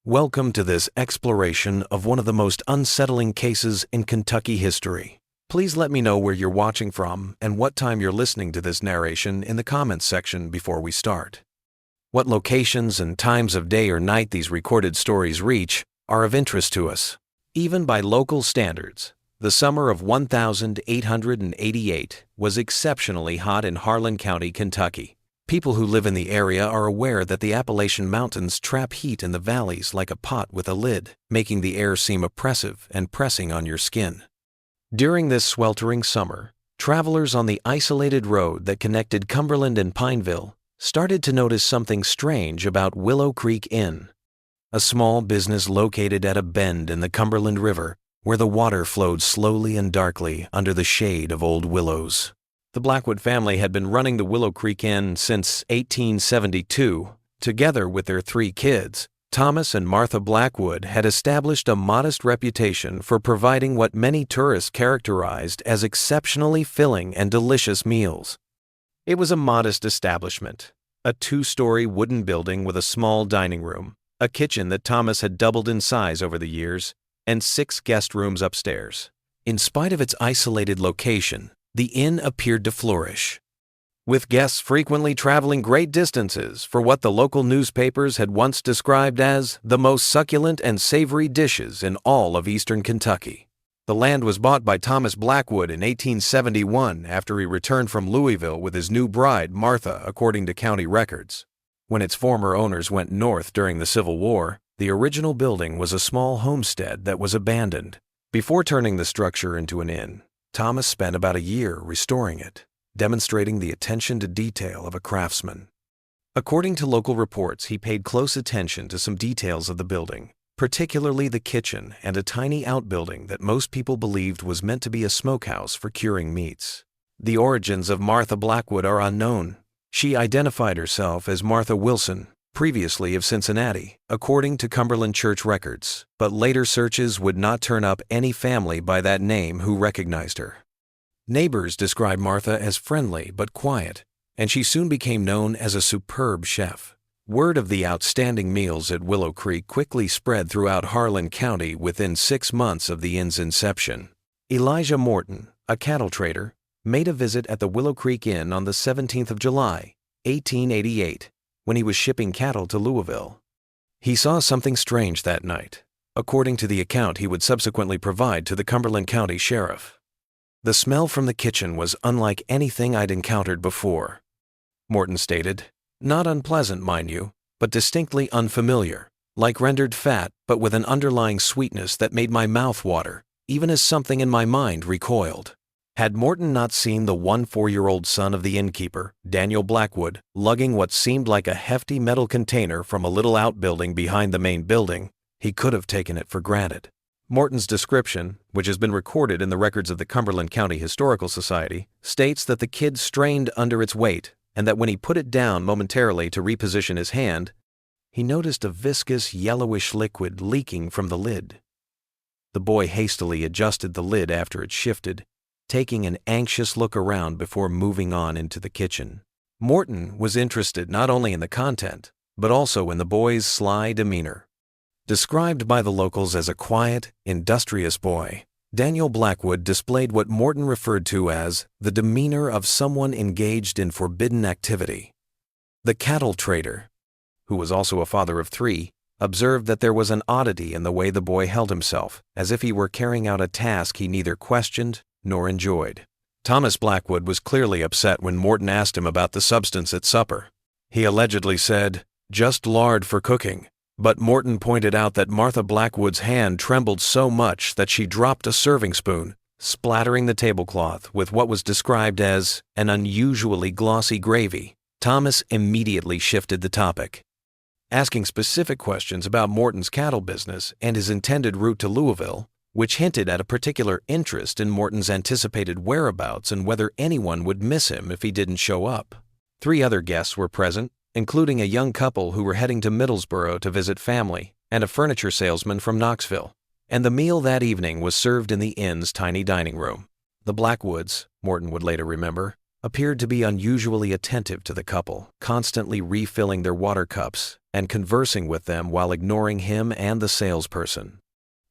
Welcome to this exploration of one of the most unsettling cases in Kentucky history. Please let me know where you're watching from and what time you're listening to this narration in the comments section before we start. What locations and times of day or night these recorded stories reach are of interest to us. Even by local standards, the summer of 1888 was exceptionally hot in Harlan County, Kentucky. People who live in the area are aware that the Appalachian Mountains trap heat in the valleys like a pot with a lid, making the air seem oppressive and pressing on your skin. During this sweltering summer, travelers on the isolated road that connected Cumberland and Pineville started to notice something strange about Willow Creek Inn, a small business located at a bend in the Cumberland River where the water flowed slowly and darkly under the shade of old willows. The Blackwood family had been running the Willow Creek Inn since 1872. Together with their 3 kids, Thomas and Martha Blackwood had established a modest reputation for providing what many tourists characterized as exceptionally filling and delicious meals. It was a modest establishment, a 2-story wooden building with a small dining room, a kitchen that Thomas had doubled in size over the years, and 6 guest rooms upstairs. In spite of its isolated location, the inn appeared to flourish, with guests frequently traveling great distances for what the local newspapers had once described as the most succulent and savory dishes in all of eastern Kentucky. The land was bought by Thomas Blackwood in 1871 after he returned from Louisville with his new bride, Martha, according to county records. When its former owners went north during the Civil War, the original building was a small homestead that was abandoned. Before turning the structure into an inn, Thomas spent about a year restoring it, demonstrating the attention to detail of a craftsman. According to local reports, he paid close attention to some details of the building, particularly the kitchen and a tiny outbuilding that most people believed was meant to be a smokehouse for curing meats. The origins of Martha Blackwood are unknown. She identified herself as Martha Wilson, previously of Cincinnati, according to Cumberland Church records, but later searches would not turn up any family by that name who recognized her. Neighbors described Martha as friendly but quiet, and she soon became known as a superb chef. Word of the outstanding meals at Willow Creek quickly spread throughout Harlan County within 6 months of the inn's inception. Elijah Morton, a cattle trader, made a visit at the Willow Creek Inn on the 17th of July, 1888, when he was shipping cattle to Louisville. He saw something strange that night, according to the account he would subsequently provide to the Cumberland County Sheriff. The smell from the kitchen was unlike anything I'd encountered before, Morton stated. Not unpleasant, mind you, but distinctly unfamiliar, like rendered fat but with an underlying sweetness that made my mouth water, even as something in my mind recoiled. Had Morton not seen the 4-year-old son of the innkeeper, Daniel Blackwood, lugging what seemed like a hefty metal container from a little outbuilding behind the main building, he could have taken it for granted. Morton's description, which has been recorded in the records of the Cumberland County Historical Society, states that the kid strained under its weight and that when he put it down momentarily to reposition his hand, he noticed a viscous yellowish liquid leaking from the lid. The boy hastily adjusted the lid after it shifted, taking an anxious look around before moving on into the kitchen. Morton was interested not only in the content, but also in the boy's sly demeanor. Described by the locals as a quiet, industrious boy, Daniel Blackwood displayed what Morton referred to as the demeanor of someone engaged in forbidden activity. The cattle trader, who was also a father of 3, observed that there was an oddity in the way the boy held himself, as if he were carrying out a task he neither questioned nor enjoyed. Thomas Blackwood was clearly upset when Morton asked him about the substance at supper. He allegedly said, "Just lard for cooking," but Morton pointed out that Martha Blackwood's hand trembled so much that she dropped a serving spoon, splattering the tablecloth with what was described as an unusually glossy gravy. Thomas immediately shifted the topic, asking specific questions about Morton's cattle business and his intended route to Louisville, which hinted at a particular interest in Morton's anticipated whereabouts and whether anyone would miss him if he didn't show up. 3 other guests were present, including a young couple who were heading to Middlesboro to visit family and a furniture salesman from Knoxville, and the meal that evening was served in the inn's tiny dining room. The Blackwoods, Morton would later remember, appeared to be unusually attentive to the couple, constantly refilling their water cups and conversing with them while ignoring him and the salesperson.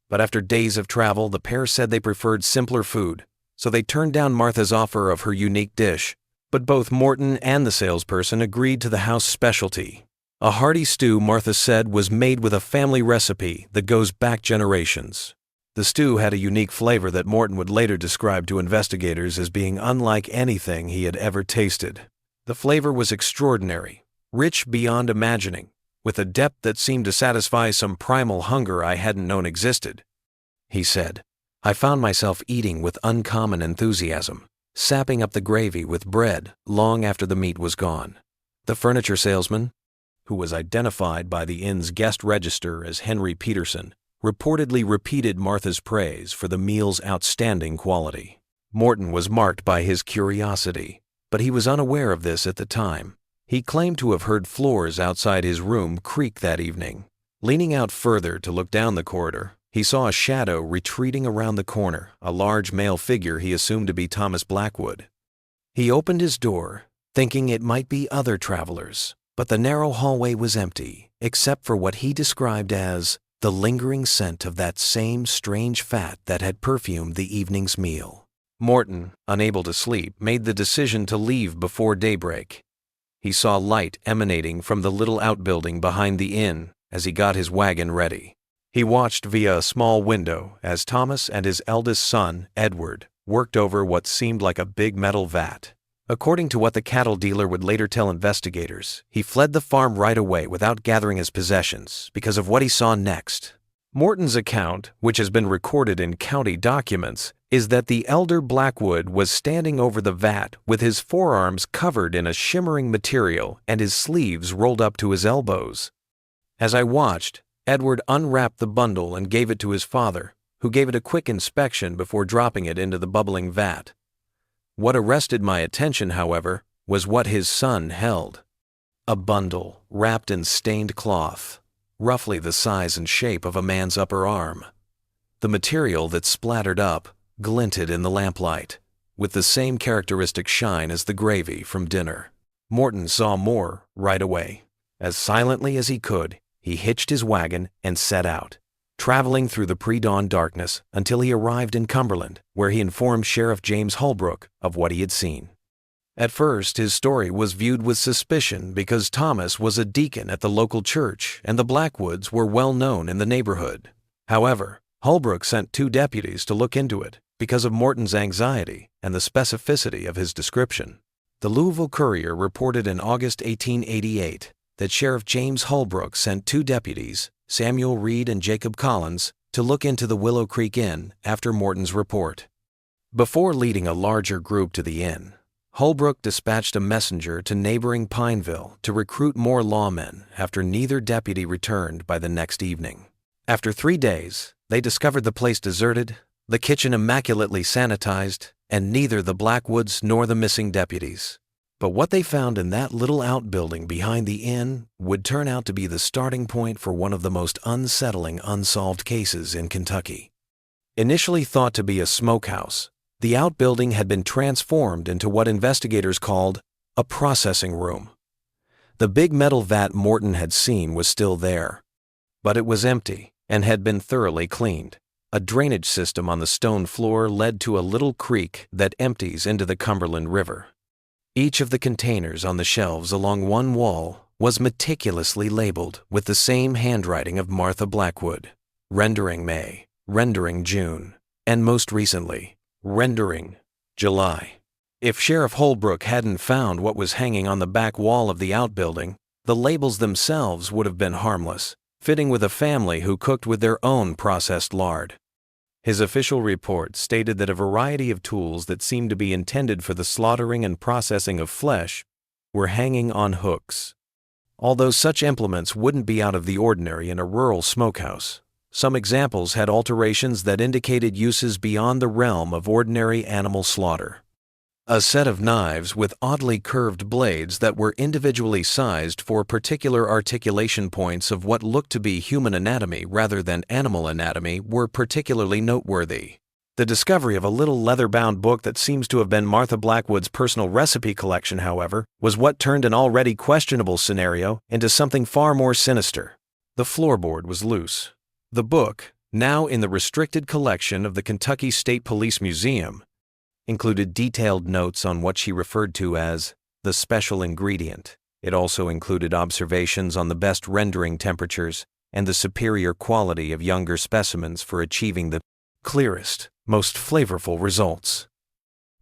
But after days of travel, the pair said they preferred simpler food, so they turned down Martha's offer of her unique dish. But both Morton and the salesperson agreed to the house specialty, a hearty stew Martha said was made with a family recipe that goes back generations. The stew had a unique flavor that Morton would later describe to investigators as being unlike anything he had ever tasted. The flavor was extraordinary, rich beyond imagining, with a depth that seemed to satisfy some primal hunger I hadn't known existed. He said, "I found myself eating with uncommon enthusiasm, sapping up the gravy with bread long after the meat was gone." The furniture salesman, who was identified by the inn's guest register as Henry Peterson, reportedly repeated Martha's praise for the meal's outstanding quality. Morton was marked by his curiosity, but he was unaware of this at the time. He claimed to have heard floors outside his room creak that evening. Leaning out further to look down the corridor, he saw a shadow retreating around the corner, a large male figure he assumed to be Thomas Blackwood. He opened his door, thinking it might be other travelers, but the narrow hallway was empty, except for what he described as the lingering scent of that same strange fat that had perfumed the evening's meal. Morton, unable to sleep, made the decision to leave before daybreak. He saw light emanating from the little outbuilding behind the inn as he got his wagon ready. He watched via a small window as Thomas and his eldest son, Edward, worked over what seemed like a big metal vat. According to what the cattle dealer would later tell investigators, he fled the farm right away without gathering his possessions because of what he saw next. Morton's account, which has been recorded in county documents, is that the elder Blackwood was standing over the vat with his forearms covered in a shimmering material and his sleeves rolled up to his elbows. As I watched, Edward unwrapped the bundle and gave it to his father, who gave it a quick inspection before dropping it into the bubbling vat. What arrested my attention, however, was what his son held. A bundle wrapped in stained cloth, roughly the size and shape of a man's upper arm. The material that splattered up glinted in the lamplight, with the same characteristic shine as the gravy from dinner. Morton saw more right away. As silently as he could, he hitched his wagon and set out, traveling through the pre-dawn darkness until he arrived in Cumberland, where he informed Sheriff James Holbrook of what he had seen. At first, his story was viewed with suspicion because Thomas was a deacon at the local church and the Blackwoods were well known in the neighborhood. However, Holbrook sent 2 deputies to look into it because of Morton's anxiety and the specificity of his description. The Louisville Courier reported in August 1888 that Sheriff James Holbrook sent 2 deputies, Samuel Reed and Jacob Collins, to look into the Willow Creek Inn after Morton's report. Before leading a larger group to the inn, Holbrook dispatched a messenger to neighboring Pineville to recruit more lawmen after neither deputy returned by the next evening. After 3 days, they discovered the place deserted, the kitchen immaculately sanitized, and neither the Blackwoods nor the missing deputies. But what they found in that little outbuilding behind the inn would turn out to be the starting point for one of the most unsettling unsolved cases in Kentucky. Initially thought to be a smokehouse, the outbuilding had been transformed into what investigators called a processing room. The big metal vat Morton had seen was still there, but it was empty and had been thoroughly cleaned. A drainage system on the stone floor led to a little creek that empties into the Cumberland River. Each of the containers on the shelves along one wall was meticulously labeled with the same handwriting of Martha Blackwood: rendering May, rendering June, and most recently, rendering July. If Sheriff Holbrook hadn't found what was hanging on the back wall of the outbuilding, the labels themselves would have been harmless, fitting with a family who cooked with their own processed lard. His official report stated that a variety of tools that seemed to be intended for the slaughtering and processing of flesh were hanging on hooks. Although such implements wouldn't be out of the ordinary in a rural smokehouse, some examples had alterations that indicated uses beyond the realm of ordinary animal slaughter. A set of knives with oddly curved blades that were individually sized for particular articulation points of what looked to be human anatomy rather than animal anatomy were particularly noteworthy. The discovery of a little leather-bound book that seems to have been Martha Blackwood's personal recipe collection, however, was what turned an already questionable scenario into something far more sinister. The floorboard was loose. The book, now in the restricted collection of the Kentucky State Police Museum, included detailed notes on what she referred to as the special ingredient. It also included observations on the best rendering temperatures and the superior quality of younger specimens for achieving the clearest, most flavorful results.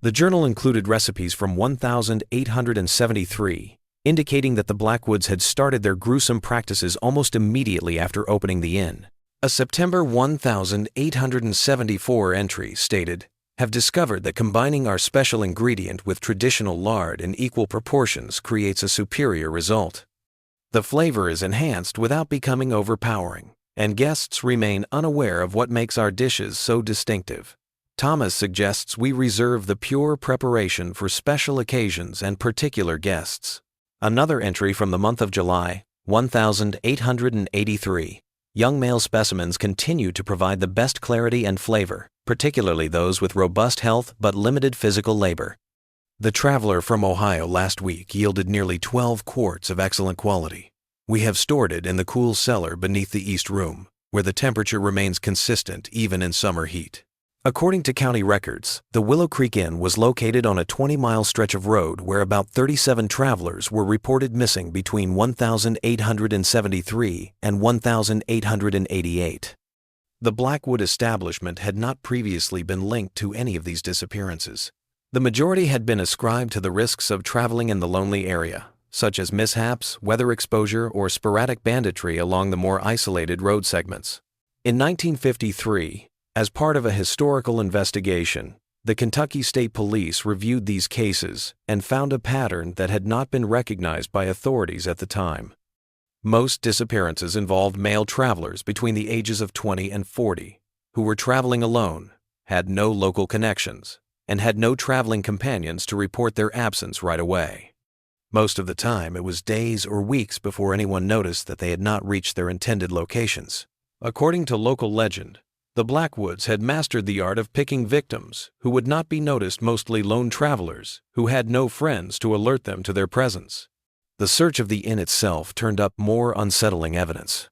The journal included recipes from 1873, indicating that the Blackwoods had started their gruesome practices almost immediately after opening the inn. A September 1874 entry stated, "Have discovered that combining our special ingredient with traditional lard in equal proportions creates a superior result. The flavor is enhanced without becoming overpowering, and guests remain unaware of what makes our dishes so distinctive. Thomas suggests we reserve the pure preparation for special occasions and particular guests." Another entry from the month of July, 1883. Young male specimens continue to provide the best clarity and flavor, particularly those with robust health but limited physical labor. The traveler from Ohio last week yielded nearly 12 quarts of excellent quality. We have stored it in the cool cellar beneath the east room, where the temperature remains consistent even in summer heat. According to county records, the Willow Creek Inn was located on a 20-mile stretch of road where about 37 travelers were reported missing between 1873 and 1888. The Blackwood establishment had not previously been linked to any of these disappearances. The majority had been ascribed to the risks of traveling in the lonely area, such as mishaps, weather exposure, or sporadic banditry along the more isolated road segments. In 1953, as part of a historical investigation, the Kentucky State Police reviewed these cases and found a pattern that had not been recognized by authorities at the time. Most disappearances involved male travelers between the ages of 20 and 40, who were traveling alone, had no local connections, and had no traveling companions to report their absence right away. Most of the time, it was days or weeks before anyone noticed that they had not reached their intended locations. According to local legend, the Blackwoods had mastered the art of picking victims who would not be noticed, mostly lone travelers who had no friends to alert them to their presence. The search of the inn itself turned up more unsettling evidence.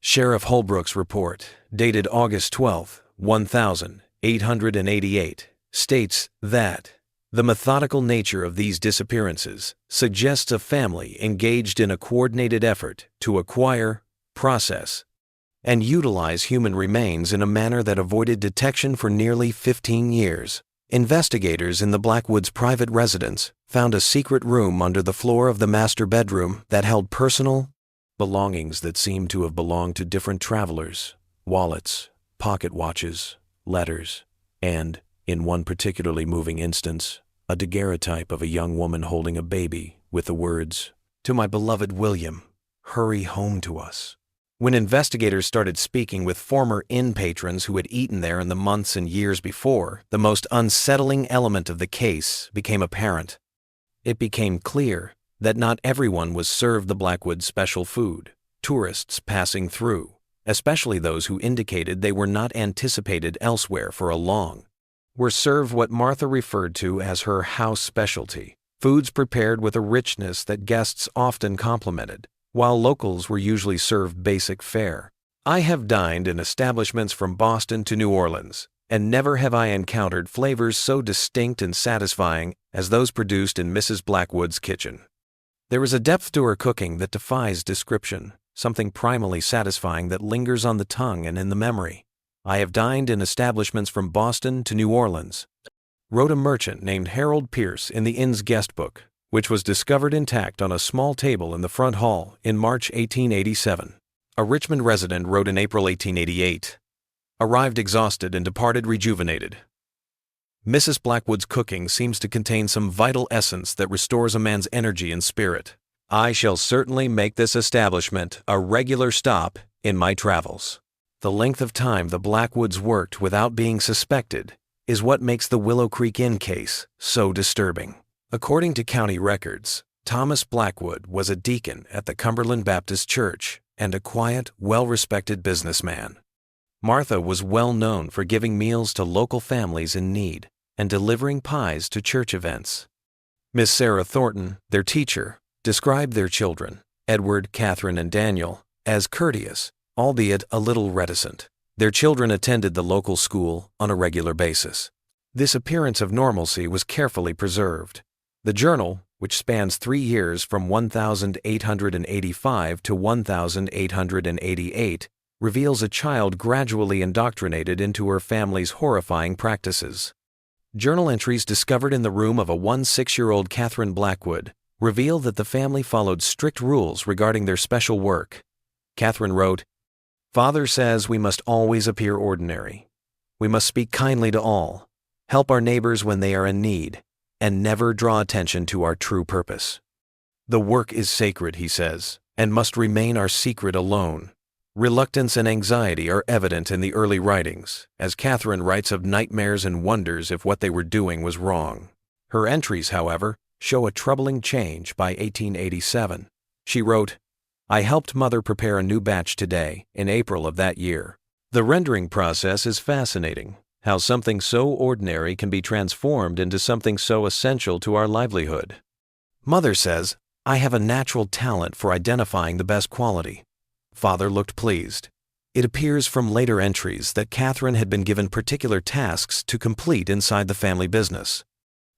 Sheriff Holbrook's report, dated August 12, 1888, states that the methodical nature of these disappearances suggests a family engaged in a coordinated effort to acquire, process, and utilize human remains in a manner that avoided detection for nearly 15 years. Investigators in the Blackwoods' private residence found a secret room under the floor of the master bedroom that held personal belongings that seemed to have belonged to different travelers: wallets, pocket watches, letters, and, in one particularly moving instance, a daguerreotype of a young woman holding a baby with the words, "To my beloved William, hurry home to us." When investigators started speaking with former inn patrons who had eaten there in the months and years before, the most unsettling element of the case became apparent. It became clear that not everyone was served the Blackwood special food. Tourists passing through, especially those who indicated they were not anticipated elsewhere for a long, were served what Martha referred to as her house specialty, foods prepared with a richness that guests often complimented, while locals were usually served basic fare. I have dined in establishments from Boston to New Orleans, and never have I encountered flavors so distinct and satisfying as those produced in Mrs. Blackwood's kitchen. There is a depth to her cooking that defies description, something primally satisfying that lingers on the tongue and in the memory. I have dined in establishments from Boston to New Orleans, wrote a merchant named Harold Pierce in the inn's guest book, which was discovered intact on a small table in the front hall in March 1887. A Richmond resident wrote in April 1888, "Arrived exhausted and departed rejuvenated. Mrs. Blackwood's cooking seems to contain some vital essence that restores a man's energy and spirit. I shall certainly make this establishment a regular stop in my travels." The length of time the Blackwoods worked without being suspected is what makes the Willow Creek Inn case so disturbing. According to county records, Thomas Blackwood was a deacon at the Cumberland Baptist Church and a quiet, well-respected businessman. Martha was well known for giving meals to local families in need and delivering pies to church events. Miss Sarah Thornton, their teacher, described their children, Edward, Catherine, and Daniel, as courteous, albeit a little reticent. Their children attended the local school on a regular basis. This appearance of normalcy was carefully preserved. The journal, which spans 3 years from 1885 to 1888, reveals a child gradually indoctrinated into her family's horrifying practices. Journal entries discovered in the room of a 6-year-old Catherine Blackwood reveal that the family followed strict rules regarding their special work. Catherine wrote, "Father says we must always appear ordinary. We must speak kindly to all, help our neighbors when they are in need, and never draw attention to our true purpose. The work is sacred," he says, "and must remain our secret alone." Reluctance and anxiety are evident in the early writings, as Catherine writes of nightmares and wonders if what they were doing was wrong. Her entries, however, show a troubling change by 1887. She wrote, "I helped Mother prepare a new batch today, in April of that year. The rendering process is fascinating, how something so ordinary can be transformed into something so essential to our livelihood." Mother says, "I have a natural talent for identifying the best quality." Father looked pleased. It appears from later entries that Catherine had been given particular tasks to complete inside the family business.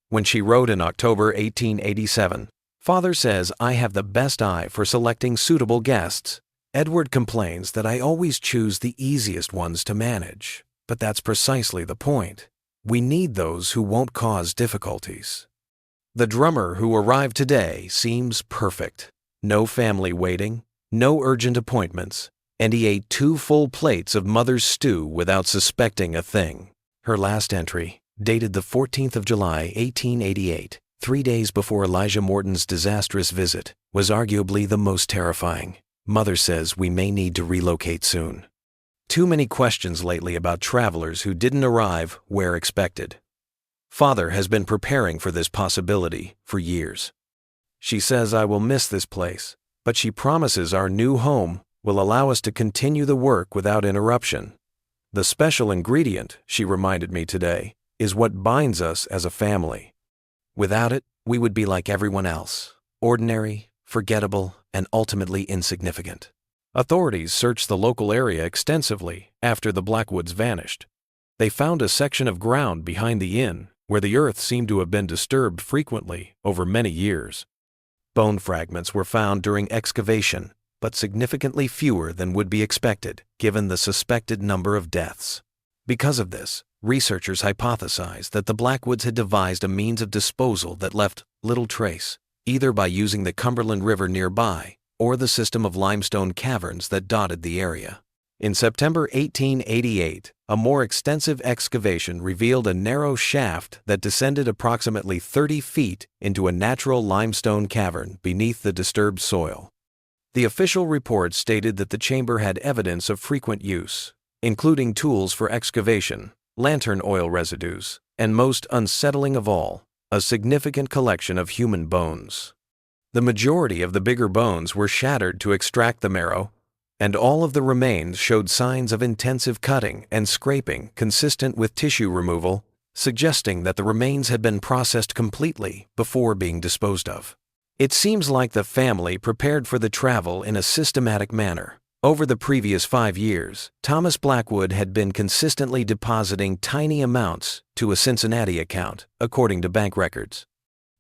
When she wrote in October 1887, "Father says I have the best eye for selecting suitable guests. Edward complains that I always choose the easiest ones to manage, but that's precisely the point. We need those who won't cause difficulties." The drummer who arrived today seems perfect. No family waiting, no urgent appointments, and he ate 2 full plates of Mother's stew without suspecting a thing. Her last entry, dated the 14th of July, 1888, 3 days before Elijah Morton's disastrous visit, was arguably the most terrifying. Mother says we may need to relocate soon. Too many questions lately about travelers who didn't arrive where expected. Father has been preparing for this possibility for years. She says I will miss this place, but she promises our new home will allow us to continue the work without interruption. The special ingredient, she reminded me today, is what binds us as a family. Without it, we would be like everyone else, ordinary, forgettable, and ultimately insignificant. Authorities searched the local area extensively after the Blackwoods vanished. They found a section of ground behind the inn where the earth seemed to have been disturbed frequently over many years. Bone fragments were found during excavation, but significantly fewer than would be expected given the suspected number of deaths. Because of this, researchers hypothesized that the Blackwoods had devised a means of disposal that left little trace, either by using the Cumberland River nearby or the system of limestone caverns that dotted the area. In September 1888, a more extensive excavation revealed a narrow shaft that descended approximately 30 feet into a natural limestone cavern beneath the disturbed soil. The official report stated that the chamber had evidence of frequent use, including tools for excavation, lantern oil residues, and most unsettling of all, a significant collection of human bones. The majority of the bigger bones were shattered to extract the marrow, and all of the remains showed signs of intensive cutting and scraping consistent with tissue removal, suggesting that the remains had been processed completely before being disposed of. It seems like the family prepared for the travel in a systematic manner. Over the previous 5 years, Thomas Blackwood had been consistently depositing tiny amounts to a Cincinnati account, according to bank records.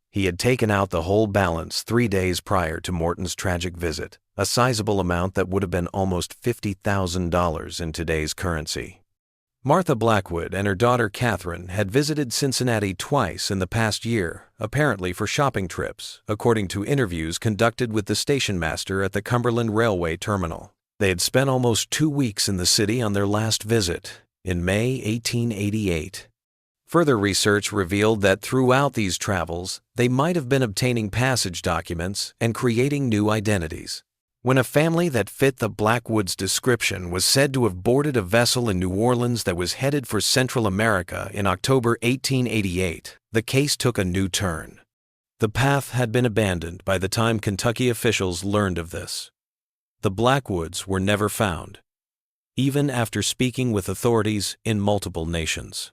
He had taken out the whole balance 3 days prior to Morton's tragic visit, a sizable amount that would have been almost $50,000 in today's currency. Martha Blackwood and her daughter Catherine had visited Cincinnati twice in the past year, apparently for shopping trips, according to interviews conducted with the station master at the Cumberland Railway Terminal. They had spent almost 2 weeks in the city on their last visit, in May 1888. Further research revealed that throughout these travels, they might have been obtaining passage documents and creating new identities. When a family that fit the Blackwoods' description was said to have boarded a vessel in New Orleans that was headed for Central America in October 1888, the case took a new turn. The path had been abandoned by the time Kentucky officials learned of this. The Blackwoods were never found. even after speaking with authorities in multiple nations.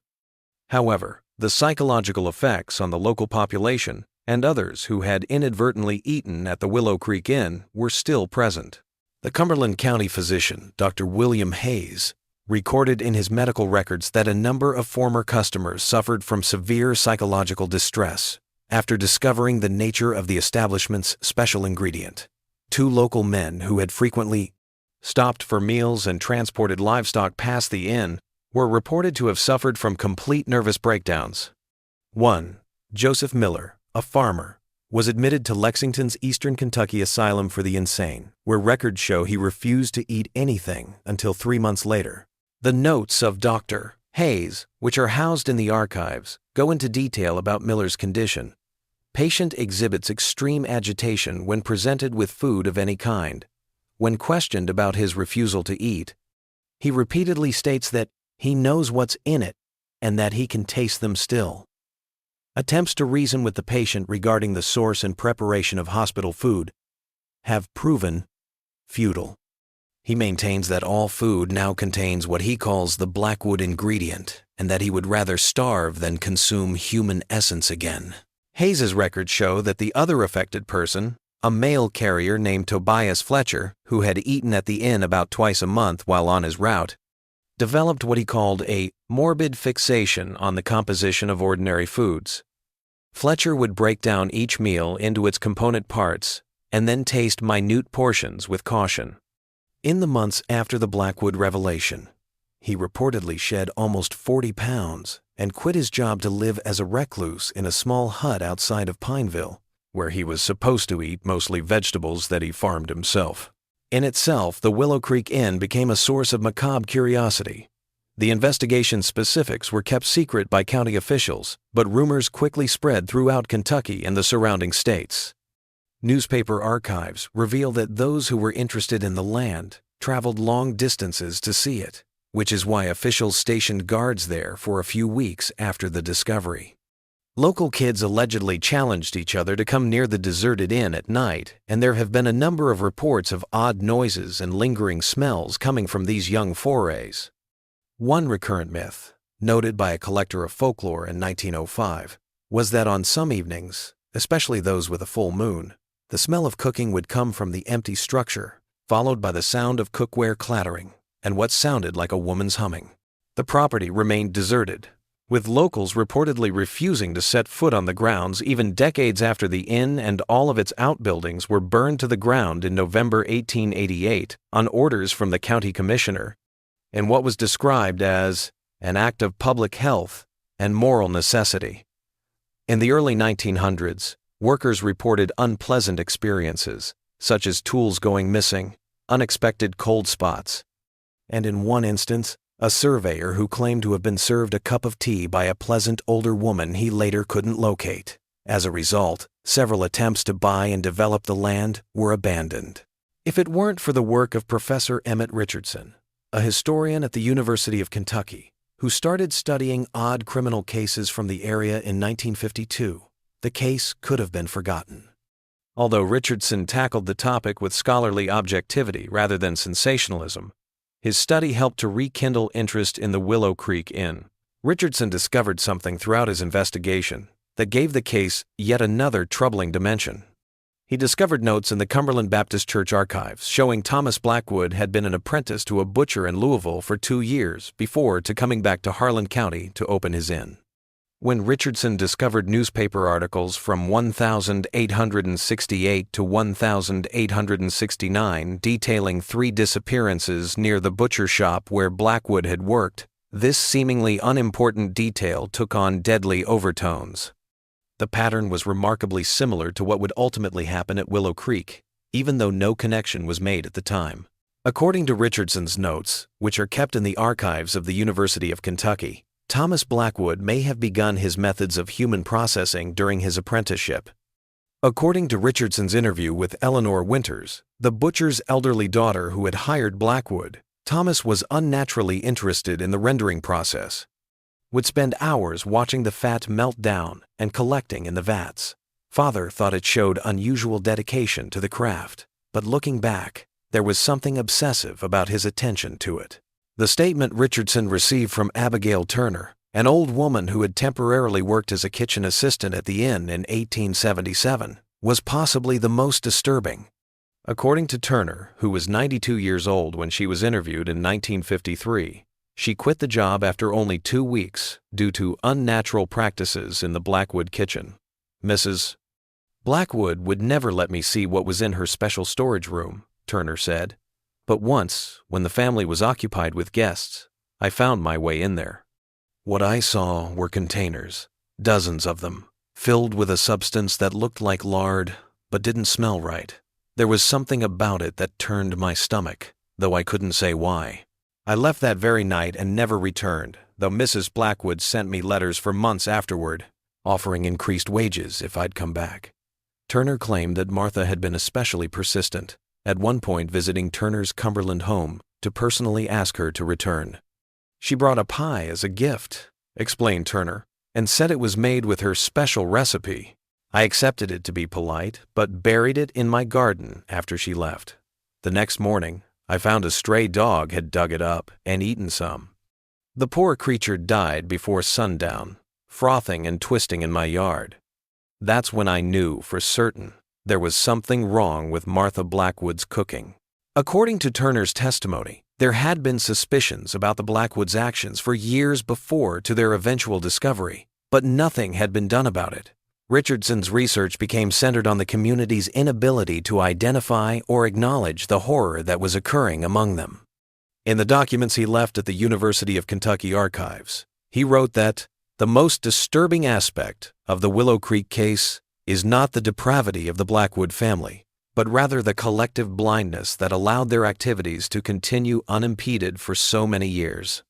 However, the psychological effects on the local population and others who had inadvertently eaten at the Willow Creek Inn were still present. The Cumberland County physician, Dr. William Hayes, recorded in his medical records that a number of former customers suffered from severe psychological distress after discovering the nature of the establishment's special ingredient. 2 local men who had frequently stopped for meals and transported livestock past the inn were reported to have suffered from complete nervous breakdowns. 1. Joseph Miller, a farmer, was admitted to Lexington's Eastern Kentucky Asylum for the Insane, where records show he refused to eat anything until 3 months later. The notes of Dr. Hayes, which are housed in the archives, go into detail about Miller's condition. Patient exhibits extreme agitation when presented with food of any kind. When questioned about his refusal to eat, he repeatedly states that he knows what's in it and that he can taste them still. Attempts to reason with the patient regarding the source and preparation of hospital food have proven futile. He maintains that all food now contains what he calls the Blackwood ingredient and that he would rather starve than consume human essence again. Hayes's records show that the other affected person, a mail carrier named Tobias Fletcher, who had eaten at the inn about twice a month while on his route, developed what he called a morbid fixation on the composition of ordinary foods. Fletcher would break down each meal into its component parts and then taste minute portions with caution. In the months after the Blackwood revelation, he reportedly shed almost 40 pounds and quit his job to live as a recluse in a small hut outside of Pineville, where he was supposed to eat mostly vegetables that he farmed himself. In itself, the Willow Creek Inn became a source of macabre curiosity. The investigation's specifics were kept secret by county officials, but rumors quickly spread throughout Kentucky and the surrounding states. Newspaper archives reveal that those who were interested in the land traveled long distances to see it, which is why officials stationed guards there for a few weeks after the discovery. Local kids allegedly challenged each other to come near the deserted inn at night, and there have been a number of reports of odd noises and lingering smells coming from these young forays. One recurrent myth, noted by a collector of folklore in 1905, was that on some evenings, especially those with a full moon, the smell of cooking would come from the empty structure, followed by the sound of cookware clattering and what sounded like a woman's humming. The property remained deserted, with locals reportedly refusing to set foot on the grounds even decades after the inn and all of its outbuildings were burned to the ground in November 1888 on orders from the county commissioner, in what was described as an act of public health and moral necessity. In the early 1900s, workers reported unpleasant experiences, such as tools going missing, unexpected cold spots, and in one instance, a surveyor who claimed to have been served a cup of tea by a pleasant older woman he later couldn't locate. As a result, several attempts to buy and develop the land were abandoned. If it weren't for the work of Professor Emmett Richardson, a historian at the University of Kentucky, who started studying odd criminal cases from the area in 1952, the case could have been forgotten. Although Richardson tackled the topic with scholarly objectivity rather than sensationalism, his study helped to rekindle interest in the Willow Creek Inn. Richardson discovered something throughout his investigation that gave the case yet another troubling dimension. He discovered notes in the Cumberland Baptist Church archives showing Thomas Blackwood had been an apprentice to a butcher in Louisville for 2 years before coming back to Harlan County to open his inn. When Richardson discovered newspaper articles from 1868 to 1869 detailing 3 disappearances near the butcher shop where Blackwood had worked, this seemingly unimportant detail took on deadly overtones. The pattern was remarkably similar to what would ultimately happen at Willow Creek, even though no connection was made at the time. According to Richardson's notes, which are kept in the archives of the University of Kentucky, Thomas Blackwood may have begun his methods of human processing during his apprenticeship. According to Richardson's interview with Eleanor Winters, the butcher's elderly daughter who had hired Blackwood, Thomas was unnaturally interested in the rendering process, would spend hours watching the fat melt down and collecting in the vats. Father thought it showed unusual dedication to the craft, but looking back, there was something obsessive about his attention to it. The statement Richardson received from Abigail Turner, an old woman who had temporarily worked as a kitchen assistant at the inn in 1877, was possibly the most disturbing. According to Turner, who was 92 years old when she was interviewed in 1953, she quit the job after only 2 weeks due to unnatural practices in the Blackwood kitchen. Mrs. Blackwood would never let me see what was in her special storage room, Turner said. But once, when the family was occupied with guests, I found my way in there. What I saw were containers, dozens of them, filled with a substance that looked like lard but didn't smell right. There was something about it that turned my stomach, though I couldn't say why. I left that very night and never returned, though Mrs. Blackwood sent me letters for months afterward, offering increased wages if I'd come back. Turner claimed that Martha had been especially persistent, at one point visiting Turner's Cumberland home to personally ask her to return. She brought a pie as a gift, explained Turner, and said it was made with her special recipe. I accepted it to be polite, but buried it in my garden after she left. The next morning, I found a stray dog had dug it up and eaten some. The poor creature died before sundown, frothing and twisting in my yard. That's when I knew for certain there was something wrong with Martha Blackwood's cooking. According to Turner's testimony, there had been suspicions about the Blackwoods' actions for years before to their eventual discovery, but nothing had been done about it. Richardson's research became centered on the community's inability to identify or acknowledge the horror that was occurring among them. In the documents he left at the University of Kentucky archives, he wrote that the most disturbing aspect of the Willow Creek case is not the depravity of the Blackwood family, but rather the collective blindness that allowed their activities to continue unimpeded for so many years.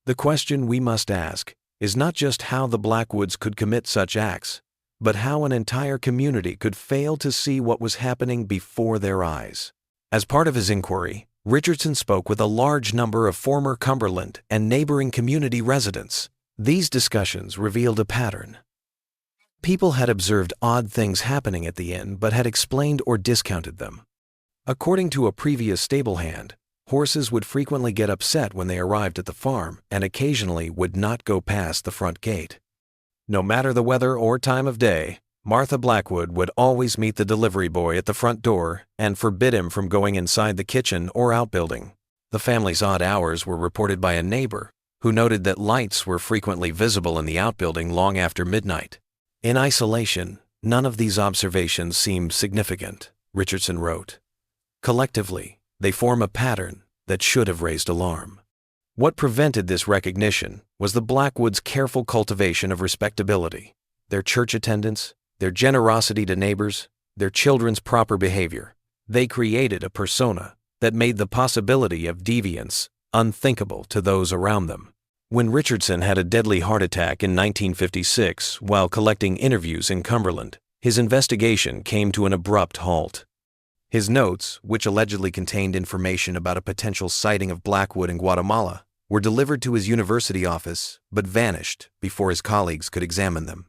The question we must ask is not just how the Blackwoods could commit such acts, but how an entire community could fail to see what was happening before their eyes. As part of his inquiry, Richardson spoke with a large number of former Cumberland and neighboring community residents. These discussions revealed a pattern. People had observed odd things happening at the inn but had explained or discounted them. According to a previous stable hand, horses would frequently get upset when they arrived at the farm and occasionally would not go past the front gate. No matter the weather or time of day, Martha Blackwood would always meet the delivery boy at the front door and forbid him from going inside the kitchen or outbuilding. The family's odd hours were reported by a neighbor, who noted that lights were frequently visible in the outbuilding long after midnight. In isolation, none of these observations seemed significant, Richardson wrote. Collectively, they form a pattern that should have raised alarm. What prevented this recognition was the Blackwoods' careful cultivation of respectability, their church attendance, their generosity to neighbors, their children's proper behavior. They created a persona that made the possibility of deviance unthinkable to those around them. When Richardson had a deadly heart attack in 1956 while collecting interviews in Cumberland, his investigation came to an abrupt halt. His notes, which allegedly contained information about a potential sighting of Blackwood in Guatemala, were delivered to his university office but vanished before his colleagues could examine them.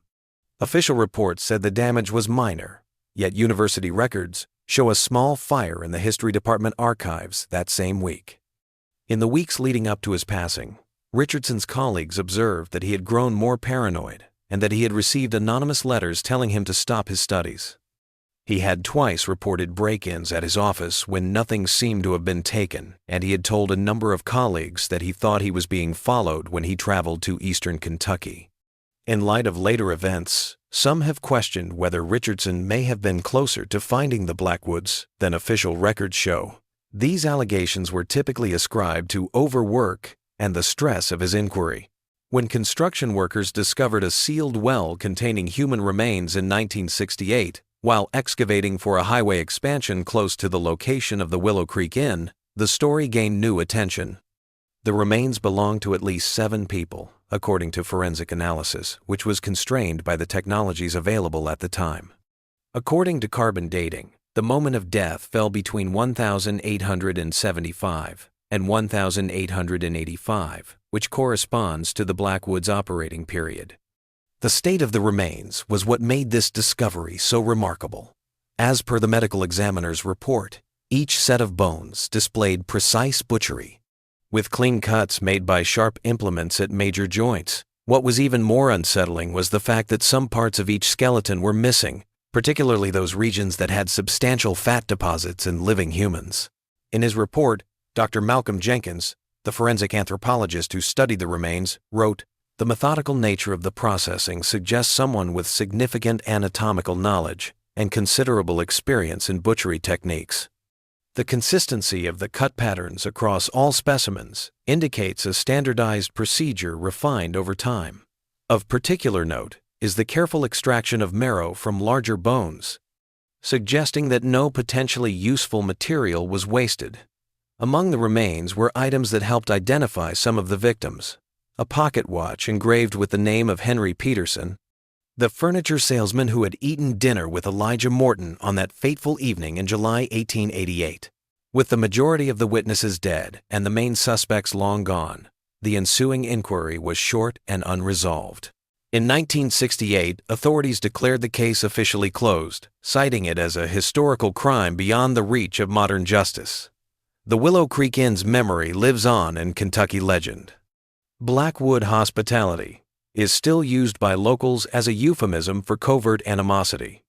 Official reports said the damage was minor, yet university records show a small fire in the history department archives that same week. In the weeks leading up to his passing, Richardson's colleagues observed that he had grown more paranoid and that he had received anonymous letters telling him to stop his studies. He had twice reported break-ins at his office when nothing seemed to have been taken, and he had told a number of colleagues that he thought he was being followed when he traveled to eastern Kentucky. In light of later events, some have questioned whether Richardson may have been closer to finding the Blackwoods than official records show. These allegations were typically ascribed to overwork and the stress of his inquiry. When construction workers discovered a sealed well containing human remains in 1968, while excavating for a highway expansion close to the location of the Willow Creek Inn, the story gained new attention. The remains belonged to at least 7 people, according to forensic analysis, which was constrained by the technologies available at the time. According to carbon dating, the moment of death fell between 1875 and 1885, which corresponds to the Blackwoods' operating period. The state of the remains was what made this discovery so remarkable. As per the medical examiner's report, each set of bones displayed precise butchery. with clean cuts made by sharp implements at major joints. What was even more unsettling was the fact that some parts of each skeleton were missing, particularly those regions that had substantial fat deposits in living humans. In his report, Dr. Malcolm Jenkins, the forensic anthropologist who studied the remains, wrote, "The methodical nature of the processing suggests someone with significant anatomical knowledge and considerable experience in butchery techniques. The consistency of the cut patterns across all specimens indicates a standardized procedure refined over time. Of particular note is the careful extraction of marrow from larger bones, suggesting that no potentially useful material was wasted. Among the remains were items that helped identify some of the victims: a pocket watch engraved with the name of Henry Peterson, the furniture salesman who had eaten dinner with Elijah Morton on that fateful evening in July 1888. With the majority of the witnesses dead and the main suspects long gone, the ensuing inquiry was short and unresolved. In 1968, authorities declared the case officially closed, citing it as a historical crime beyond the reach of modern justice. The Willow Creek Inn's memory lives on in Kentucky legend. Blackwood hospitality is still used by locals as a euphemism for covert animosity.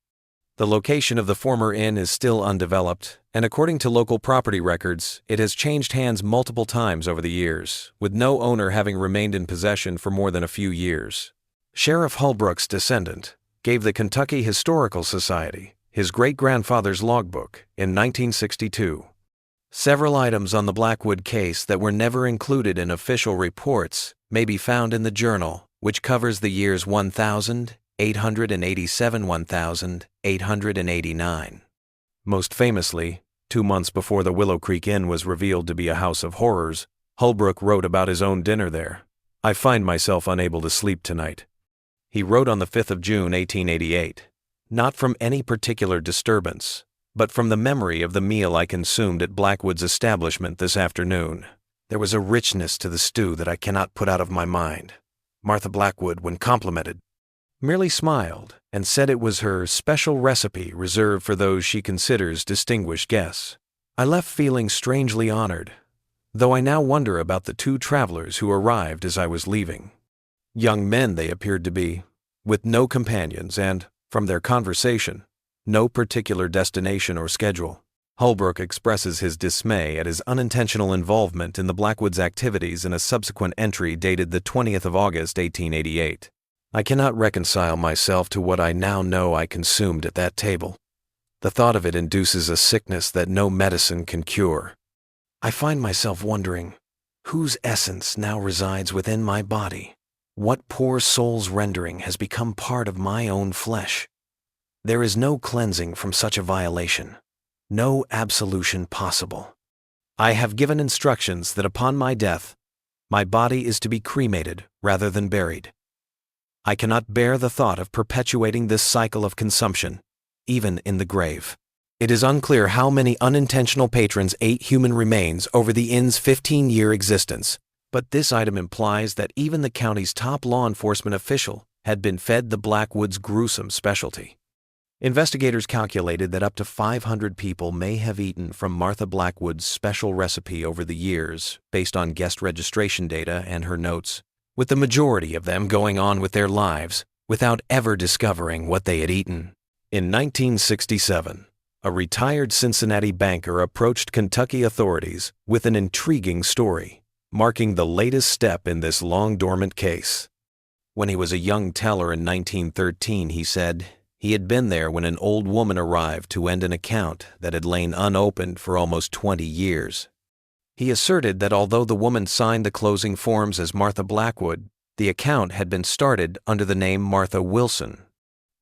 The location of the former inn is still undeveloped, and according to local property records, it has changed hands multiple times over the years, with no owner having remained in possession for more than a few years. Sheriff Holbrook's descendant gave the Kentucky Historical Society his great-grandfather's logbook in 1962. Several items on the Blackwood case that were never included in official reports may be found in the journal, which covers the years 1887–1889. Most famously, 2 months before the Willow Creek Inn was revealed to be a house of horrors, Holbrook wrote about his own dinner there. "I find myself unable to sleep tonight." He wrote on the 5th of June, 1888, "Not from any particular disturbance, but from the memory of the meal I consumed at Blackwood's establishment this afternoon. There was a richness to the stew that I cannot put out of my mind. Martha Blackwood, when complimented, merely smiled and said it was her special recipe reserved for those she considers distinguished guests. I left feeling strangely honored, though I now wonder about the 2 travelers who arrived as I was leaving. Young men they appeared to be, with no companions and, from their conversation, no particular destination or schedule." Holbrook expresses his dismay at his unintentional involvement in the Blackwoods' activities in a subsequent entry dated the 20th of August, 1888. "I cannot reconcile myself to what I now know I consumed at that table. The thought of it induces a sickness that no medicine can cure. I find myself wondering, whose essence now resides within my body? What poor soul's rendering has become part of my own flesh? There is no cleansing from such a violation, no absolution possible. I have given instructions that upon my death, my body is to be cremated rather than buried. I cannot bear the thought of perpetuating this cycle of consumption, even in the grave." It is unclear how many unintentional patrons ate human remains over the inn's 15-year existence, but this item implies that even the county's top law enforcement official had been fed the Blackwoods' gruesome specialty. Investigators calculated that up to 500 people may have eaten from Martha Blackwood's special recipe over the years, based on guest registration data and her notes, with the majority of them going on with their lives without ever discovering what they had eaten. In 1967, a retired Cincinnati banker approached Kentucky authorities with an intriguing story, marking the latest step in this long-dormant case. When he was a young teller in 1913, he said, he had been there when an old woman arrived to end an account that had lain unopened for almost 20 years. He asserted that although the woman signed the closing forms as Martha Blackwood, the account had been started under the name Martha Wilson.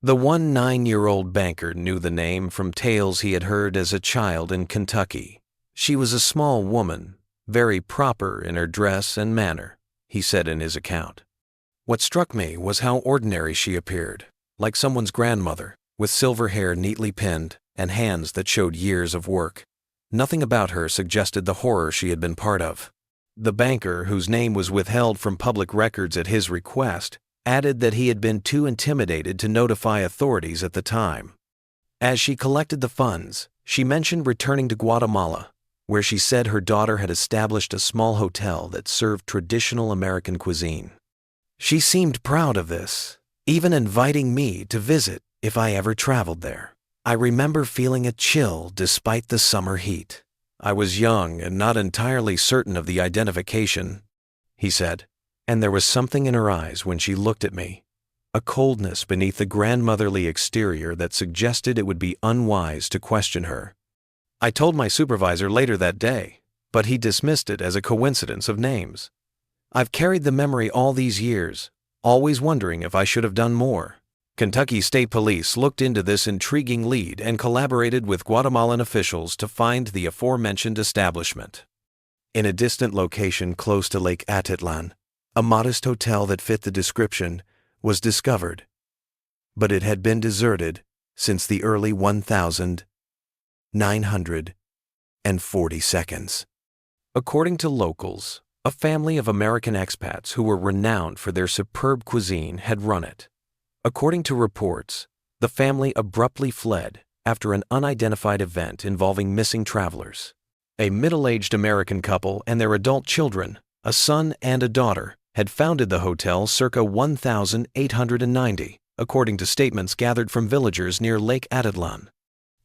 The 9-year-old banker knew the name from tales he had heard as a child in Kentucky. She was a small woman, very proper in her dress and manner, he said in his account. What struck me was how ordinary she appeared, like someone's grandmother, with silver hair neatly pinned and hands that showed years of work. Nothing about her suggested the horror she had been part of. The banker, whose name was withheld from public records at his request, added that he had been too intimidated to notify authorities at the time. As she collected the funds, she mentioned returning to Guatemala, where she said her daughter had established a small hotel that served traditional American cuisine. She seemed proud of this, even inviting me to visit if I ever traveled there. I remember feeling a chill despite the summer heat. I was young and not entirely certain of the identification, he said, and there was something in her eyes when she looked at me, a coldness beneath the grandmotherly exterior that suggested it would be unwise to question her. I told my supervisor later that day, but he dismissed it as a coincidence of names. I've carried the memory all these years, always wondering if I should have done more. Kentucky State Police looked into this intriguing lead and collaborated with Guatemalan officials to find the aforementioned establishment. In a distant location close to Lake Atitlan, a modest hotel that fit the description was discovered, but it had been deserted since the early 1940s. According to locals, a family of American expats who were renowned for their superb cuisine had run it. According to reports, the family abruptly fled after an unidentified event involving missing travelers. A middle-aged American couple and their adult children, a son and a daughter, had founded the hotel circa 1890, according to statements gathered from villagers near Lake Atitlan.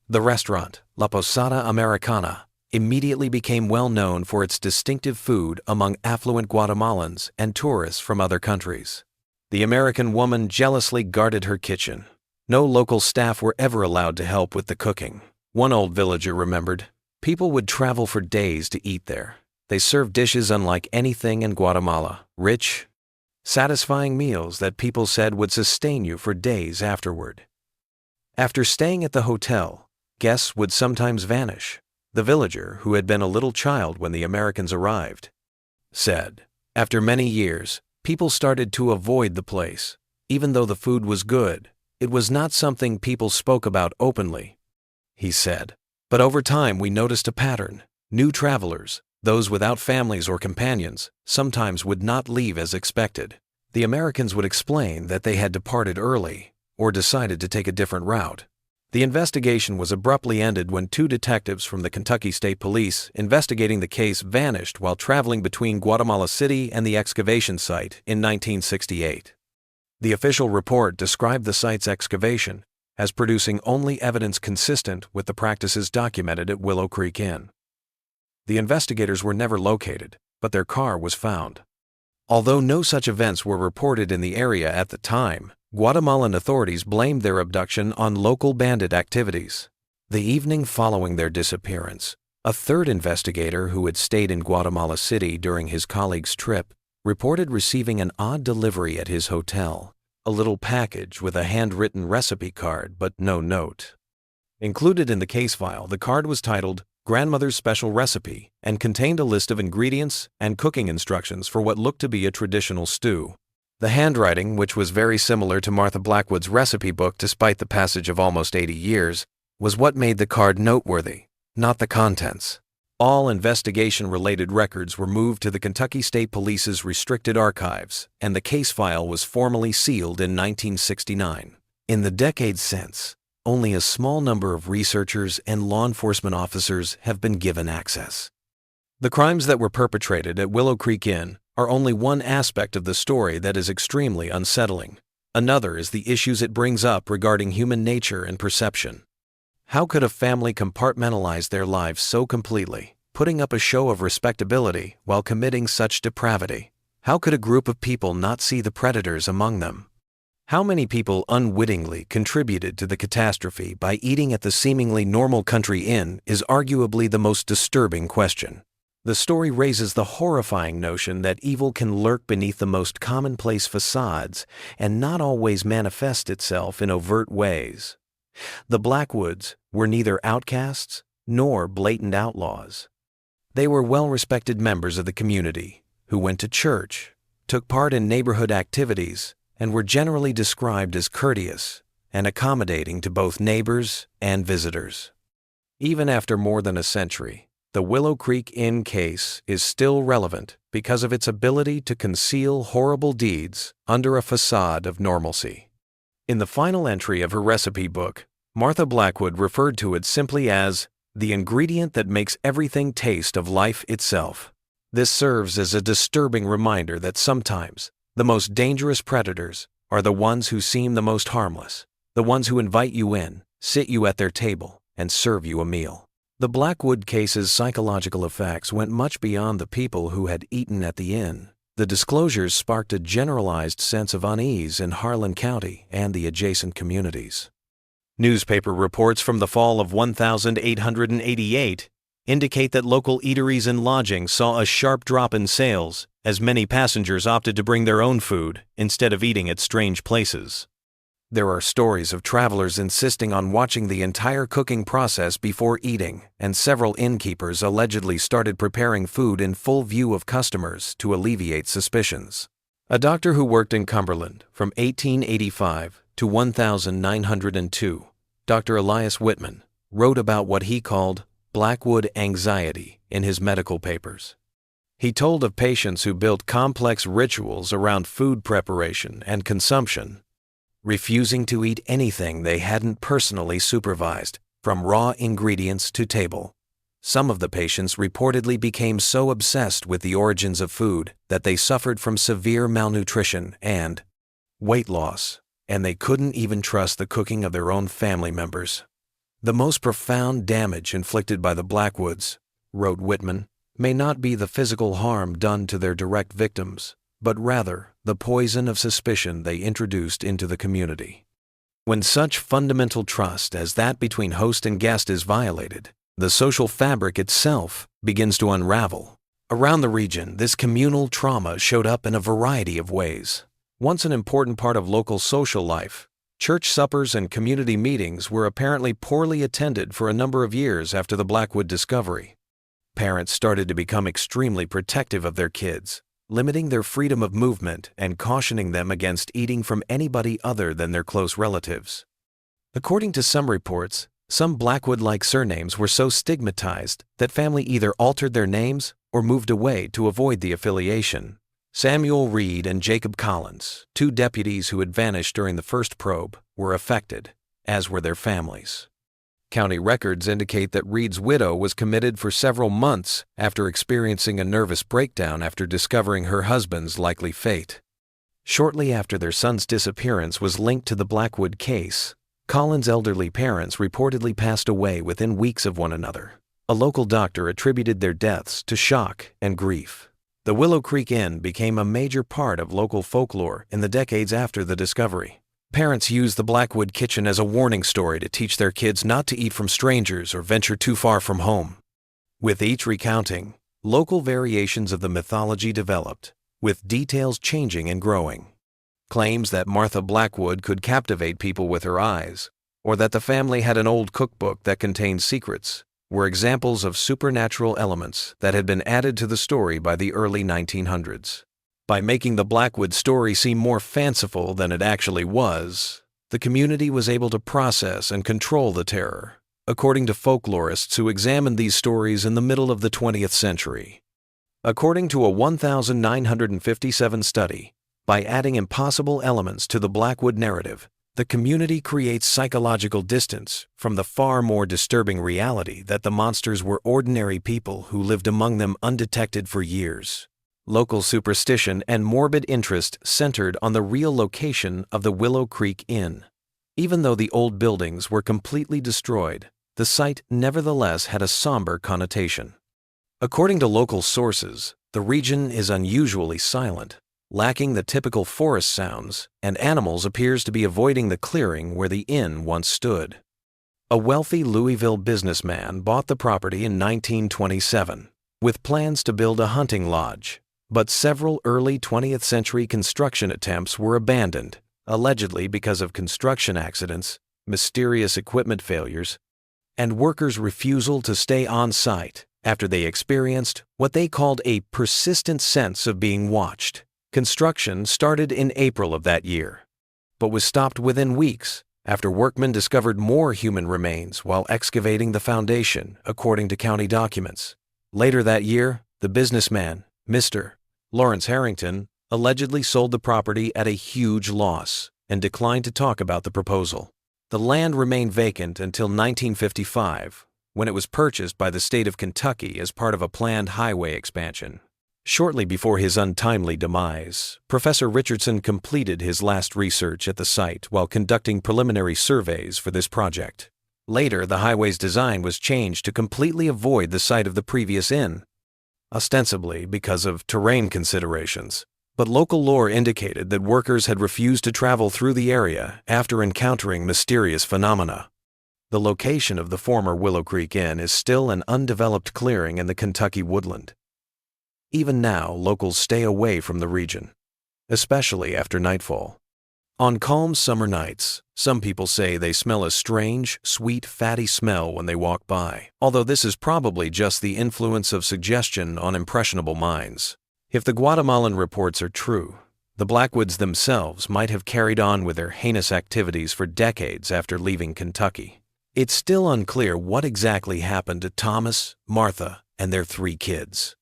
The restaurant, La Posada Americana, immediately became well known for its distinctive food among affluent Guatemalans and tourists from other countries. The American woman jealously guarded her kitchen. No local staff were ever allowed to help with the cooking. One old villager remembered, people would travel for days to eat there. They served dishes unlike anything in Guatemala, rich, satisfying meals that people said would sustain you for days afterward. After staying at the hotel, guests would sometimes vanish. The villager, who had been a little child when the Americans arrived, said, after many years, people started to avoid the place. Even though the food was good, it was not something people spoke about openly, he said. But over time we noticed a pattern. New travelers, those without families or companions, sometimes would not leave as expected. The Americans would explain that they had departed early or decided to take a different route. The investigation was abruptly ended when 2 detectives from the Kentucky State Police investigating the case vanished while traveling between Guatemala City and the excavation site in 1968. The official report described the site's excavation as producing only evidence consistent with the practices documented at Willow Creek Inn. The investigators were never located, but their car was found. Although no such events were reported in the area at the time, Guatemalan authorities blamed their abduction on local bandit activities. The evening following their disappearance, a third investigator who had stayed in Guatemala City during his colleague's trip reported receiving an odd delivery at his hotel, a little package with a handwritten recipe card but no note. Included in the case file, the card was titled Grandmother's Special Recipe and contained a list of ingredients and cooking instructions for what looked to be a traditional stew. The handwriting, which was very similar to Martha Blackwood's recipe book despite the passage of almost 80 years, was what made the card noteworthy, not the contents. All investigation-related records were moved to the Kentucky State Police's restricted archives, and the case file was formally sealed in 1969. In the decades since, only a small number of researchers and law enforcement officers have been given access. The crimes that were perpetrated at Willow Creek Inn are only one aspect of the story that is extremely unsettling. Another is the issues it brings up regarding human nature and perception. How could a family compartmentalize their lives so completely, putting up a show of respectability while committing such depravity? How could a group of people not see the predators among them? How many people unwittingly contributed to the catastrophe by eating at the seemingly normal country inn is arguably the most disturbing question. The story raises the horrifying notion that evil can lurk beneath the most commonplace facades and not always manifest itself in overt ways. The Blackwoods were neither outcasts nor blatant outlaws. They were well-respected members of the community who went to church, took part in neighborhood activities, and were generally described as courteous and accommodating to both neighbors and visitors. Even after more than a century, the Willow Creek Inn case is still relevant because of its ability to conceal horrible deeds under a facade of normalcy. In the final entry of her recipe book, Martha Blackwood referred to it simply as the ingredient that makes everything taste of life itself. This serves as a disturbing reminder that sometimes the most dangerous predators are the ones who seem the most harmless, the ones who invite you in, sit you at their table, and serve you a meal. The Blackwood case's psychological effects went much beyond the people who had eaten at the inn. The disclosures sparked a generalized sense of unease in Harlan County and the adjacent communities. Newspaper reports from the fall of 1888 indicate that local eateries and lodgings saw a sharp drop in sales as many passengers opted to bring their own food instead of eating at strange places. There are stories of travelers insisting on watching the entire cooking process before eating, and several innkeepers allegedly started preparing food in full view of customers to alleviate suspicions. A doctor who worked in Cumberland from 1885 to 1902, Dr. Elias Whitman, wrote about what he called Blackwood anxiety in his medical papers. He told of patients who built complex rituals around food preparation and consumption, refusing to eat anything they hadn't personally supervised, from raw ingredients to table. Some of the patients reportedly became so obsessed with the origins of food that they suffered from severe malnutrition and weight loss, and they couldn't even trust the cooking of their own family members. The most profound damage inflicted by the Blackwoods, wrote Whitman, may not be the physical harm done to their direct victims, but rather the poison of suspicion they introduced into the community. When such fundamental trust as that between host and guest is violated, the social fabric itself begins to unravel. Around the region, this communal trauma showed up in a variety of ways. Once an important part of local social life, church suppers and community meetings were apparently poorly attended for a number of years after the Blackwood discovery. Parents started to become extremely protective of their kids, limiting their freedom of movement and cautioning them against eating from anybody other than their close relatives. According to some reports, some Blackwood-like surnames were so stigmatized that family either altered their names or moved away to avoid the affiliation. Samuel Reed and Jacob Collins, two deputies who had vanished during the first probe, were affected, as were their families. County records indicate that Reed's widow was committed for several months after experiencing a nervous breakdown after discovering her husband's likely fate. Shortly after their son's disappearance was linked to the Blackwood case, Collins' elderly parents reportedly passed away within weeks of one another. A local doctor attributed their deaths to shock and grief. The Willow Creek Inn became a major part of local folklore in the decades after the discovery. Parents used the Blackwood kitchen as a warning story to teach their kids not to eat from strangers or venture too far from home. With each recounting, local variations of the mythology developed, with details changing and growing. Claims that Martha Blackwood could captivate people with her eyes, or that the family had an old cookbook that contained secrets, were examples of supernatural elements that had been added to the story by the early 1900s. By making the Blackwood story seem more fanciful than it actually was, the community was able to process and control the terror, according to folklorists who examined these stories in the middle of the 20th century. According to a 1957 study, by adding impossible elements to the Blackwood narrative, the community creates psychological distance from the far more disturbing reality that the monsters were ordinary people who lived among them undetected for years. Local superstition and morbid interest centered on the real location of the Willow Creek Inn. Even though the old buildings were completely destroyed, the site nevertheless had a somber connotation. According to local sources, the region is unusually silent, lacking the typical forest sounds, and animals appears to be avoiding the clearing where the inn once stood. A wealthy Louisville businessman bought the property in 1927, with plans to build a hunting lodge. But several early 20th century construction attempts were abandoned, allegedly because of construction accidents, mysterious equipment failures, and workers' refusal to stay on site after they experienced what they called a persistent sense of being watched. Construction started in April of that year, but was stopped within weeks after workmen discovered more human remains while excavating the foundation, according to county documents. Later that year, the businessman, Mr. Lawrence Harrington, allegedly sold the property at a huge loss and declined to talk about the proposal. The land remained vacant until 1955, when it was purchased by the state of Kentucky as part of a planned highway expansion. Shortly before his untimely demise, Professor Richardson completed his last research at the site while conducting preliminary surveys for this project. Later, the highway's design was changed to completely avoid the site of the previous inn, ostensibly because of terrain considerations. But local lore indicated that workers had refused to travel through the area after encountering mysterious phenomena. The location of the former Willow Creek Inn is still an undeveloped clearing in the Kentucky woodland. Even now, locals stay away from the region, especially after nightfall. On calm summer nights, some people say they smell a strange, sweet, fatty smell when they walk by, although this is probably just the influence of suggestion on impressionable minds. If the Guatemalan reports are true, the Blackwoods themselves might have carried on with their heinous activities for decades after leaving Kentucky. It's still unclear what exactly happened to Thomas, Martha, and their 3 kids.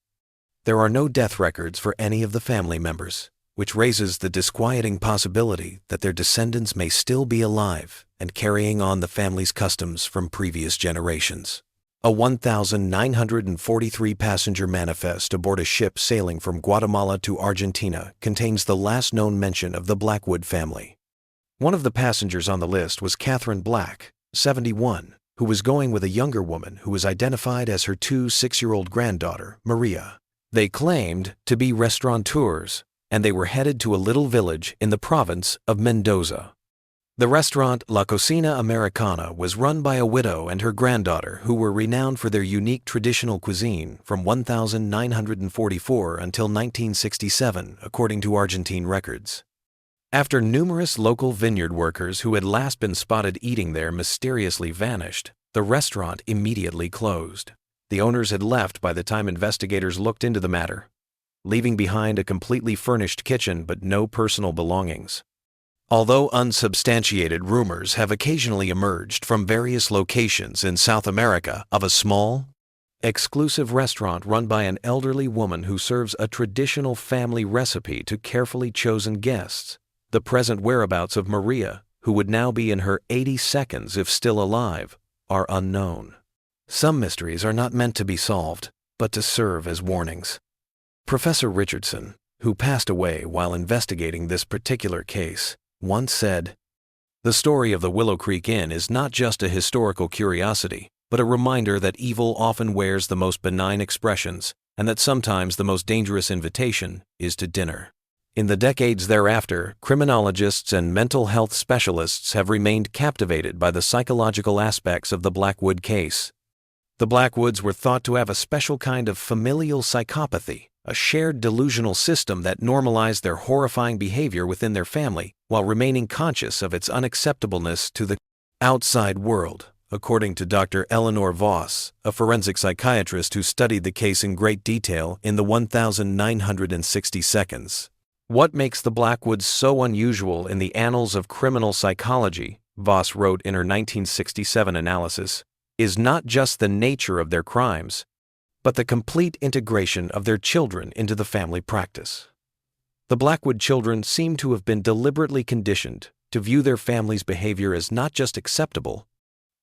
There are no death records for any of the family members, which raises the disquieting possibility that their descendants may still be alive and carrying on the family's customs from previous generations. A 1,943-passenger manifest aboard a ship sailing from Guatemala to Argentina contains the last known mention of the Blackwood family. One of the passengers on the list was Catherine Black, 71, who was going with a younger woman who was identified as her 6-year-old granddaughter, Maria. They claimed to be restaurateurs, and they were headed to a little village in the province of Mendoza. The restaurant La Cocina Americana was run by a widow and her granddaughter who were renowned for their unique traditional cuisine from 1944 until 1967, according to Argentine records. After numerous local vineyard workers who had last been spotted eating there mysteriously vanished, the restaurant immediately closed. The owners had left by the time investigators looked into the matter, leaving behind a completely furnished kitchen but no personal belongings. Although unsubstantiated rumors have occasionally emerged from various locations in South America of a small, exclusive restaurant run by an elderly woman who serves a traditional family recipe to carefully chosen guests, the present whereabouts of Maria, who would now be in her 82nd if still alive, are unknown. Some mysteries are not meant to be solved, but to serve as warnings. Professor Richardson, who passed away while investigating this particular case, once said, "The story of the Willow Creek Inn is not just a historical curiosity, but a reminder that evil often wears the most benign expressions and that sometimes the most dangerous invitation is to dinner." In the decades thereafter, criminologists and mental health specialists have remained captivated by the psychological aspects of the Blackwood case. The Blackwoods were thought to have a special kind of familial psychopathy, a shared delusional system that normalized their horrifying behavior within their family while remaining conscious of its unacceptableness to the outside world, according to Dr. Eleanor Voss, a forensic psychiatrist who studied the case in great detail in the 1960 Seconds. What makes the Blackwoods so unusual in the annals of criminal psychology, Voss wrote in her 1967 analysis, is not just the nature of their crimes, but the complete integration of their children into the family practice. The Blackwood children seem to have been deliberately conditioned to view their family's behavior as not just acceptable,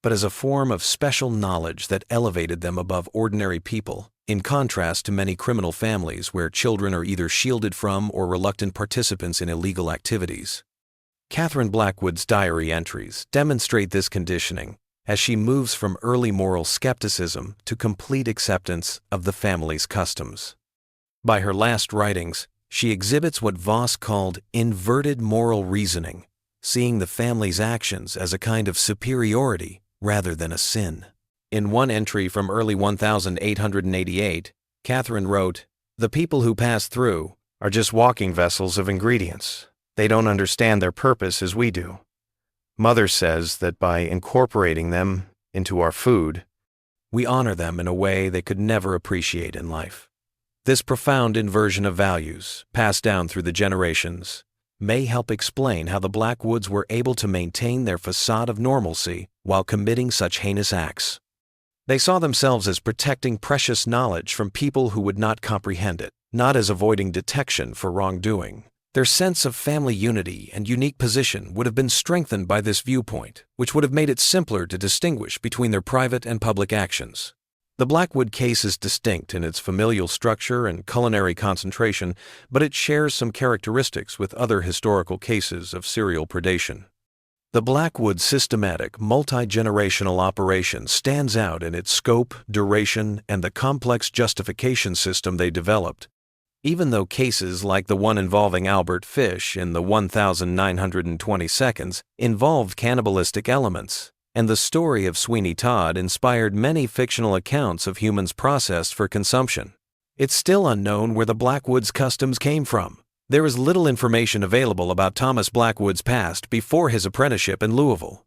but as a form of special knowledge that elevated them above ordinary people, in contrast to many criminal families where children are either shielded from or reluctant participants in illegal activities. Catherine Blackwood's diary entries demonstrate this conditioning as she moves from early moral skepticism to complete acceptance of the family's customs. By her last writings, she exhibits what Voss called inverted moral reasoning, seeing the family's actions as a kind of superiority rather than a sin. In one entry from early 1888, Catherine wrote, "The people who pass through are just walking vessels of ingredients. They don't understand their purpose as we do. Mother says that by incorporating them into our food, we honor them in a way they could never appreciate in life." This profound inversion of values, passed down through the generations, may help explain how the Blackwoods were able to maintain their facade of normalcy while committing such heinous acts. They saw themselves as protecting precious knowledge from people who would not comprehend it, not as avoiding detection for wrongdoing. Their sense of family unity and unique position would have been strengthened by this viewpoint, which would have made it simpler to distinguish between their private and public actions. The Blackwood case is distinct in its familial structure and culinary concentration, but it shares some characteristics with other historical cases of serial predation. The Blackwood systematic, multi-generational operation stands out in its scope, duration, and the complex justification system they developed. Even though cases like the one involving Albert Fish in the 1920 Seconds involved cannibalistic elements, and the story of Sweeney Todd inspired many fictional accounts of humans processed for consumption, it's still unknown where the Blackwood's customs came from. There is little information available about Thomas Blackwood's past before his apprenticeship in Louisville.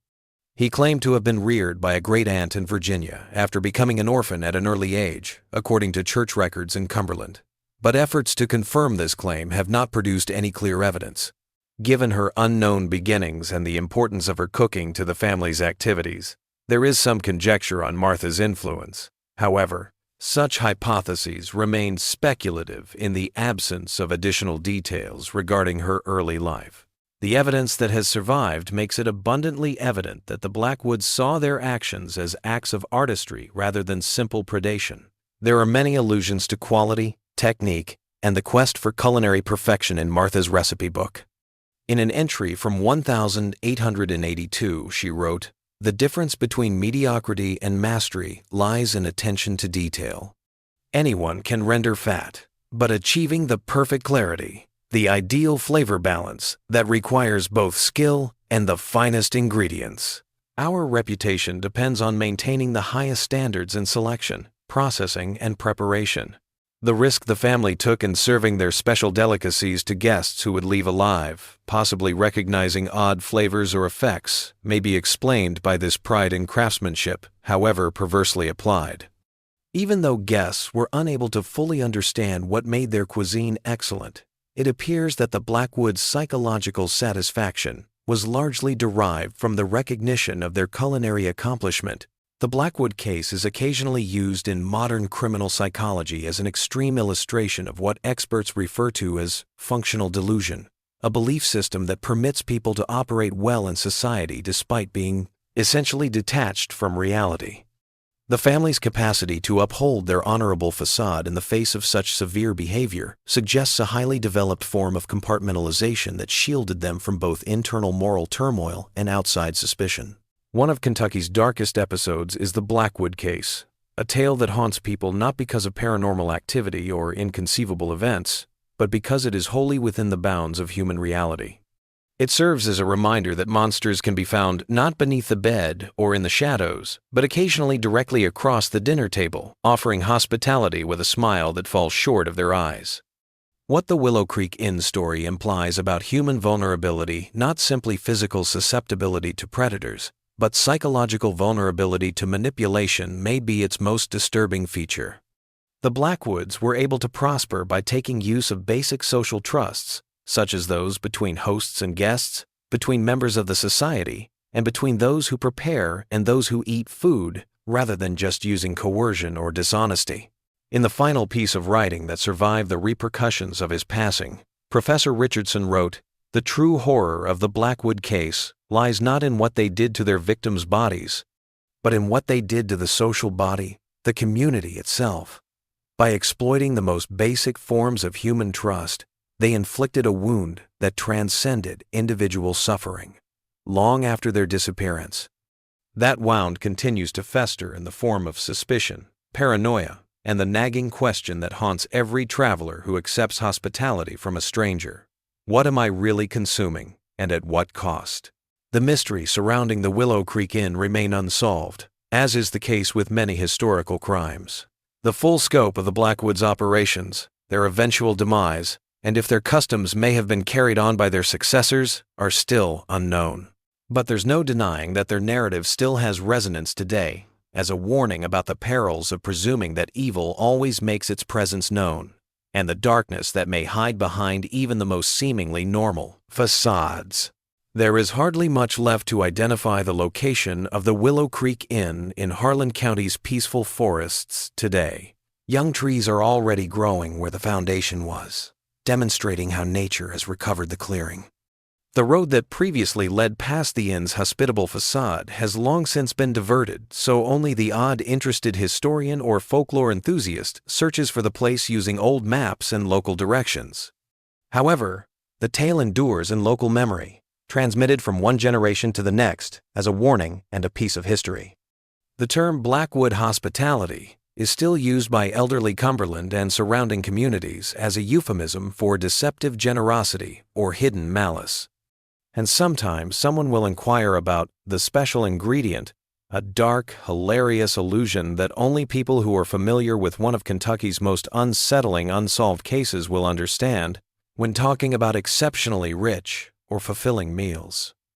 He claimed to have been reared by a great-aunt in Virginia after becoming an orphan at an early age, according to church records in Cumberland. But efforts to confirm this claim have not produced any clear evidence. Given her unknown beginnings and the importance of her cooking to the family's activities, there is some conjecture on Martha's influence. However, such hypotheses remain speculative in the absence of additional details regarding her early life. The evidence that has survived makes it abundantly evident that the Blackwoods saw their actions as acts of artistry rather than simple predation. There are many allusions to quality, technique, and the quest for culinary perfection in Martha's recipe book. In an entry from 1882, she wrote, "The difference between mediocrity and mastery lies in attention to detail. Anyone can render fat, but achieving the perfect clarity, the ideal flavor balance that requires both skill and the finest ingredients. Our reputation depends on maintaining the highest standards in selection, processing, and preparation. The risk the family took in serving their special delicacies to guests who would leave alive, possibly recognizing odd flavors or effects, may be explained by this pride in craftsmanship, however perversely applied." Even though guests were unable to fully understand what made their cuisine excellent, it appears that the Blackwoods' psychological satisfaction was largely derived from the recognition of their culinary accomplishment. The Blackwood case is occasionally used in modern criminal psychology as an extreme illustration of what experts refer to as functional delusion, a belief system that permits people to operate well in society despite being essentially detached from reality. The family's capacity to uphold their honorable facade in the face of such severe behavior suggests a highly developed form of compartmentalization that shielded them from both internal moral turmoil and outside suspicion. One of Kentucky's darkest episodes is the Blackwood case, a tale that haunts people not because of paranormal activity or inconceivable events, but because it is wholly within the bounds of human reality. It serves as a reminder that monsters can be found not beneath the bed or in the shadows, but occasionally directly across the dinner table, offering hospitality with a smile that falls short of their eyes. What the Willow Creek Inn story implies about human vulnerability, not simply physical susceptibility to predators, but psychological vulnerability to manipulation, may be its most disturbing feature. The Blackwoods were able to prosper by taking use of basic social trusts, such as those between hosts and guests, between members of the society, and between those who prepare and those who eat food, rather than just using coercion or dishonesty. In the final piece of writing that survived the repercussions of his passing, Professor Richardson wrote, "The true horror of the Blackwood case lies not in what they did to their victims' bodies, but in what they did to the social body, the community itself. By exploiting the most basic forms of human trust, they inflicted a wound that transcended individual suffering, long after their disappearance. That wound continues to fester in the form of suspicion, paranoia, and the nagging question that haunts every traveler who accepts hospitality from a stranger. What am I really consuming, and at what cost?" The mystery surrounding the Willow Creek Inn remain unsolved, as is the case with many historical crimes. The full scope of the Blackwoods' operations, their eventual demise, and if their customs may have been carried on by their successors, are still unknown. But there's no denying that their narrative still has resonance today, as a warning about the perils of presuming that evil always makes its presence known, and the darkness that may hide behind even the most seemingly normal facades. There is hardly much left to identify the location of the Willow Creek Inn in Harlan County's peaceful forests today. Young trees are already growing where the foundation was. demonstrating how nature has recovered the clearing. The road that previously led past the inn's hospitable facade has long since been diverted, so only the odd interested historian or folklore enthusiast searches for the place using old maps and local directions. However, the tale endures in local memory, transmitted from one generation to the next as a warning and a piece of history. The term Blackwood hospitality is still used by elderly Cumberland and surrounding communities as a euphemism for deceptive generosity or hidden malice. And sometimes someone will inquire about the special ingredient, a dark, hilarious illusion that only people who are familiar with one of Kentucky's most unsettling unsolved cases will understand when talking about exceptionally rich or fulfilling meals.